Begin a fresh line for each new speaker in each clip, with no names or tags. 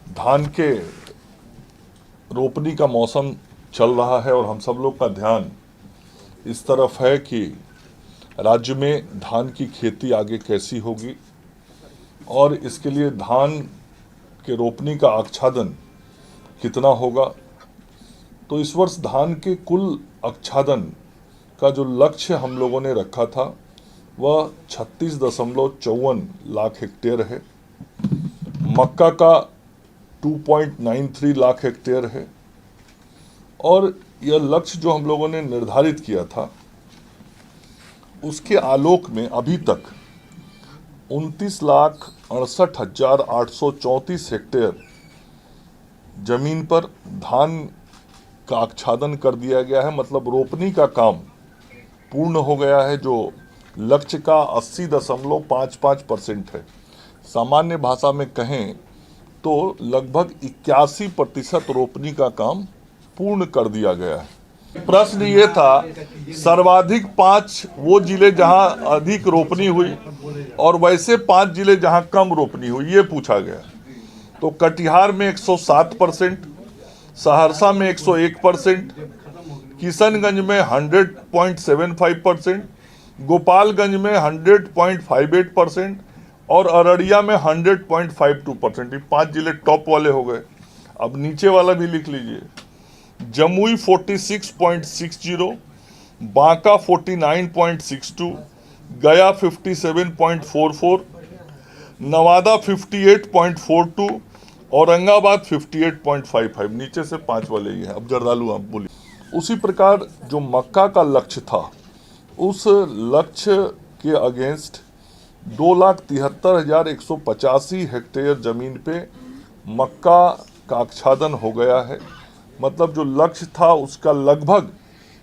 धान के रोपनी का मौसम चल रहा है और हम सब लोग का ध्यान इस तरफ है कि राज्य में धान की खेती आगे कैसी होगी और इसके लिए धान के रोपनी का आच्छादन कितना होगा। तो इस वर्ष धान के कुल आच्छादन का जो लक्ष्य हम लोगों ने रखा था वह 36.54 लाख हेक्टेयर है। मक्का का 2.93 लाख हेक्टेयर है और यह लक्ष्य जो हम लोगों ने निर्धारित किया था उसके आलोक में अभी तक 29,68,834 हेक्टेयर जमीन पर धान का आच्छादन कर दिया गया है। मतलब रोपनी का काम पूर्ण हो गया है जो लक्ष्य का 80.55% है। सामान्य भाषा में कहें तो लगभग 81% रोपनी का काम पूर्ण कर दिया गया है। प्रश्न ये था सर्वाधिक 5 वो जिले जहां अधिक रोपनी हुई और वैसे 5 जिले जहां कम रोपनी हुई ये पूछा गया। तो कटिहार में 107%, सहरसा में 101%, किशनगंज में 100.75%, गोपालगंज में 100.58% और अररिया में 100.52%। ये 5 जिले टॉप वाले हो गए। अब नीचे वाला भी लिख लीजिए। जमुई 46.60, बांका 49.62, गया 57.44, नवादा 58.42, औरंगाबाद 58.55। नीचे से 5 वाले ही हैं। अब जर्दालू आप बोलिए। उसी प्रकार जो मक्का का लक्ष्य था उस लक्ष्य के अगेंस्ट 2,73,185 हेक्टेयर जमीन पे मक्का का आच्छादन हो गया है। मतलब जो लक्ष्य था उसका लगभग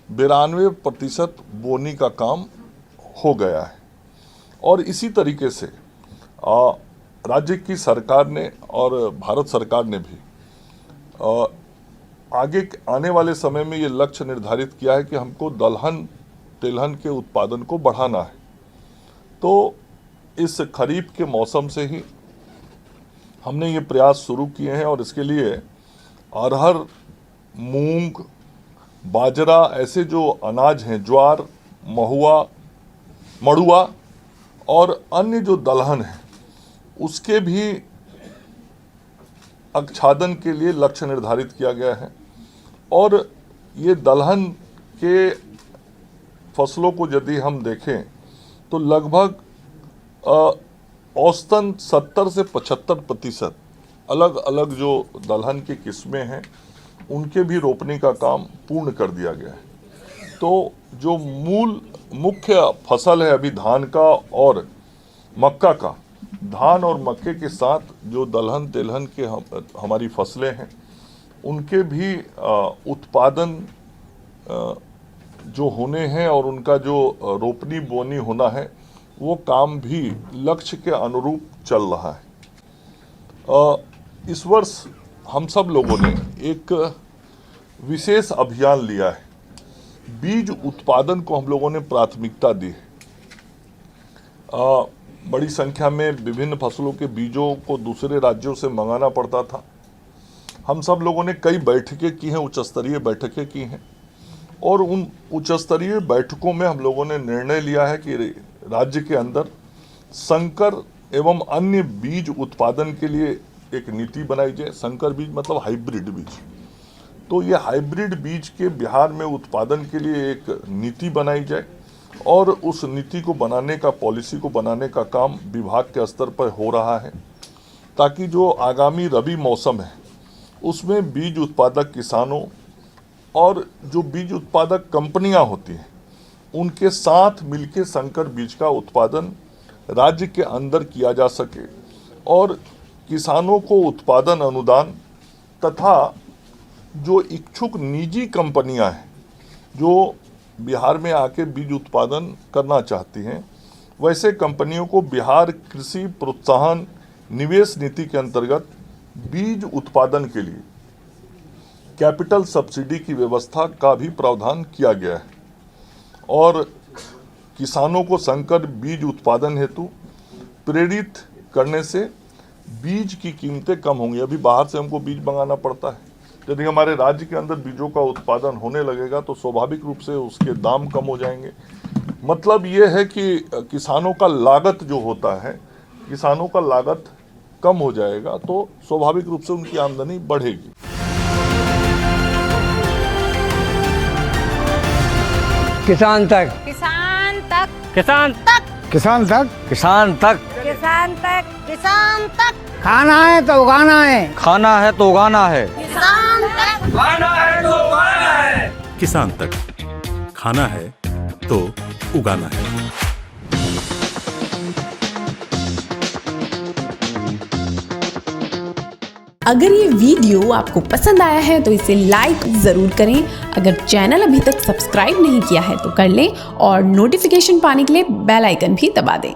92% बोनी का काम हो गया है। और इसी तरीके से राज्य की सरकार ने और भारत सरकार ने भी आगे आने वाले समय में ये लक्ष्य निर्धारित किया है कि हमको दलहन तिलहन के उत्पादन को बढ़ाना है। तो इस खरीफ के मौसम से ही हमने ये प्रयास शुरू किए हैं और इसके लिए अरहर, मूंग, बाजरा ऐसे जो अनाज हैं, ज्वार, मड़ुआ और अन्य जो दलहन है उसके भी आच्छादन के लिए लक्ष्य निर्धारित किया गया है। और ये दलहन के फसलों को यदि हम देखें तो लगभग औसतन 70 से 75% अलग अलग जो दलहन की किस्में हैं उनके भी रोपने का काम पूर्ण कर दिया गया है। तो जो मुख्य फसल है अभी धान का और मक्का का, धान और मक्के के साथ जो दलहन तिलहन के हमारी फसलें हैं उनके भी उत्पादन जो होने हैं और उनका जो रोपनी बोनी होना है वो काम भी लक्ष्य के अनुरूप चल रहा है। इस वर्ष हम सब लोगों ने एक विशेष अभियान लिया है। बीज उत्पादन को हम लोगों ने प्राथमिकता दी है। बड़ी संख्या में विभिन्न फसलों के बीजों को दूसरे राज्यों से मंगाना पड़ता था। हम सब लोगों ने कई बैठकें की हैं, उच्च स्तरीय बैठकें की हैं और उन उच्च स्तरीय बैठकों में हम लोगों ने निर्णय लिया है कि राज्य के अंदर संकर एवं अन्य बीज उत्पादन के लिए एक नीति बनाई जाए। संकर बीज मतलब हाइब्रिड बीज। तो ये हाइब्रिड बीज के बिहार में उत्पादन के लिए एक नीति बनाई जाए और उस नीति को बनाने का, पॉलिसी को बनाने का काम विभाग के स्तर पर हो रहा है ताकि जो आगामी रबी मौसम है उसमें बीज उत्पादक किसानों और जो बीज उत्पादक कंपनियां होती हैं उनके साथ मिलकर संकर बीज का उत्पादन राज्य के अंदर किया जा सके और किसानों को उत्पादन अनुदान तथा जो इच्छुक निजी कंपनियां हैं जो बिहार में आके बीज उत्पादन करना चाहती हैं वैसे कंपनियों को बिहार कृषि प्रोत्साहन निवेश नीति के अंतर्गत बीज उत्पादन के लिए कैपिटल सब्सिडी की व्यवस्था का भी प्रावधान किया गया है और किसानों को संकर बीज उत्पादन हेतु प्रेरित करने से बीज की कीमतें कम होंगी। अभी बाहर से हमको बीज मंगाना पड़ता है। यदि हमारे राज्य के अंदर बीजों का उत्पादन होने लगेगा तो स्वाभाविक रूप से उसके दाम कम हो जाएंगे। मतलब ये है कि किसानों का लागत जो होता है, किसानों का लागत कम हो जाएगा तो स्वाभाविक रूप से उनकी आमदनी बढ़ेगी।
किसान तक,
किसान तक,
किसान
तक,
किसान तक, किसान तक,
किसान तक, किसान तक,
खाना है तो उगाना है, खाना है तो उगाना है,
किसान तक,
खाना है तो उगाना है,
किसान तक, खाना है तो उगाना है।
अगर ये वीडियो आपको पसंद आया है तो इसे लाइक ज़रूर करें। अगर चैनल अभी तक सब्सक्राइब नहीं किया है तो कर लें और नोटिफिकेशन पाने के लिए बेल आइकन भी दबा दें।